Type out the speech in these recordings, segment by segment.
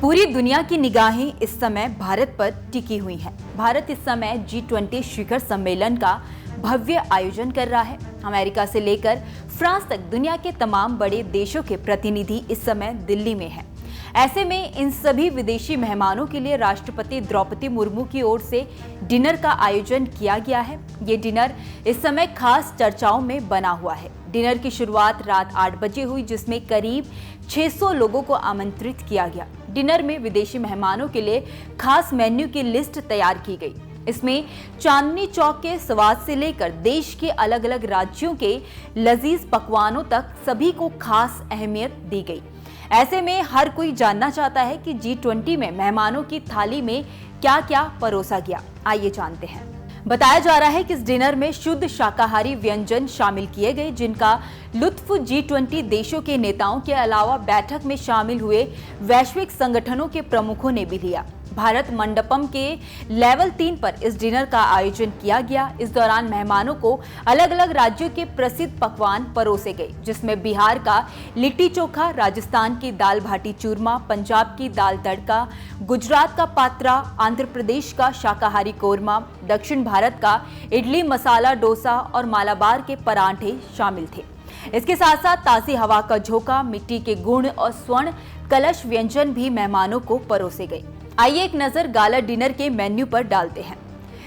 पूरी दुनिया की निगाहें इस समय भारत पर टिकी हुई हैं। भारत इस समय G20 शिखर सम्मेलन का भव्य आयोजन कर रहा है। अमेरिका से लेकर फ्रांस तक दुनिया के तमाम बड़े देशों के प्रतिनिधि इस समय दिल्ली में हैं। ऐसे में इन सभी विदेशी मेहमानों के लिए राष्ट्रपति द्रौपदी मुर्मू की ओर से डिनर का आयोजन किया गया है। ये डिनर इस समय खास चर्चाओं में बना हुआ है। डिनर की शुरुआत रात 8 बजे हुई, जिसमें करीब 600 लोगों को आमंत्रित किया गया। डिनर में विदेशी मेहमानों के लिए खास मेन्यू की लिस्ट तैयार की गई। इसमें चांदनी चौक के स्वाद से लेकर देश के अलग अलग राज्यों के लजीज पकवानों तक सभी को खास अहमियत दी गई। ऐसे में हर कोई जानना चाहता है कि G20 में मेहमानों की थाली में क्या क्या परोसा गया। आइए जानते हैं। बताया जा रहा है कि इस डिनर में शुद्ध शाकाहारी व्यंजन शामिल किए गए, जिनका लुत्फ G20 देशों के नेताओं के अलावा बैठक में शामिल हुए वैश्विक संगठनों के प्रमुखों ने भी लिया। भारत मंडपम के लेवल 3 पर इस डिनर का आयोजन किया गया। इस दौरान मेहमानों को अलग अलग राज्यों के प्रसिद्ध पकवान परोसे गए, जिसमें बिहार का लिट्टी चोखा, राजस्थान की दाल भाटी चूरमा, पंजाब की दाल तड़का, गुजरात का पात्रा, आंध्र प्रदेश का शाकाहारी कोरमा, दक्षिण भारत का इडली मसाला डोसा और मालाबार के परांठे शामिल थे। इसके साथ साथ ताज़ी हवा का झोंका, मिट्टी के गुण और स्वर्ण कलश व्यंजन भी मेहमानों को परोसे गए। आइए एक नजर गाला डिनर के मेन्यू पर डालते हैं।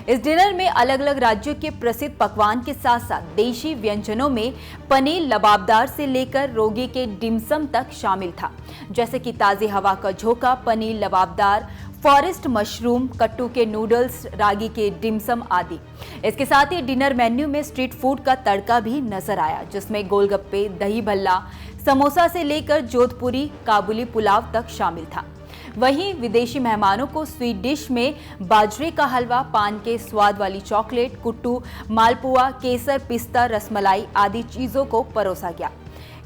इस डिनर में अलग अलग राज्यों के प्रसिद्ध पकवान के साथ साथ देशी व्यंजनों में पनीर लबाबदार से लेकर रोगी के डिमसम तक शामिल था, जैसे कि ताज़ी हवा का झोंका, पनीर लबाबदार, फॉरेस्ट मशरूम, कट्टू के नूडल्स, रागी के डिमसम आदि। इसके साथ ही डिनर मेन्यू में स्ट्रीट फूड का तड़का भी नजर आया, जिसमें गोलगप्पे, दही भल्ला, समोसा से लेकर जोधपुरी काबुली पुलाव तक शामिल था। वहीं विदेशी मेहमानों को स्वीट डिश में बाजरे का हलवा, पान के स्वाद वाली चॉकलेट, कुट्टू, मालपुआ, केसर, पिस्ता, रसमलाई आदि चीजों को परोसा गया।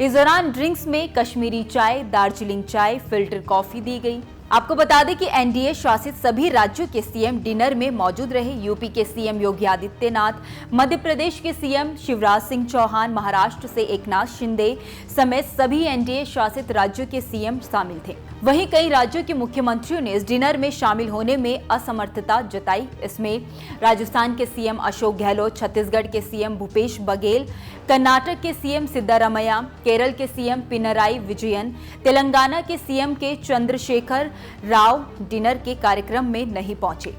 इस दौरान ड्रिंक्स में कश्मीरी चाय, दार्जिलिंग चाय, फिल्टर कॉफी दी गई। आपको बता दें कि एनडीए शासित सभी राज्यों के सीएम डिनर में मौजूद रहे। यूपी के सीएम योगी आदित्यनाथ, मध्य प्रदेश के सीएम शिवराज सिंह चौहान, महाराष्ट्र से एकनाथ शिंदे समेत सभी एनडीए शासित राज्यों के सीएम शामिल थे। वहीं कई राज्यों के मुख्यमंत्रियों ने इस डिनर में शामिल होने में असमर्थता जताई। इसमें राजस्थान के सीएम अशोक गहलोत, छत्तीसगढ़ के सीएम भूपेश बघेल, कर्नाटक के सीएम सिद्धारमैया, केरल के सीएम पिनराई विजयन, तेलंगाना के सीएम के चंद्रशेखर राव डिनर के कार्यक्रम में नहीं पहुंचे।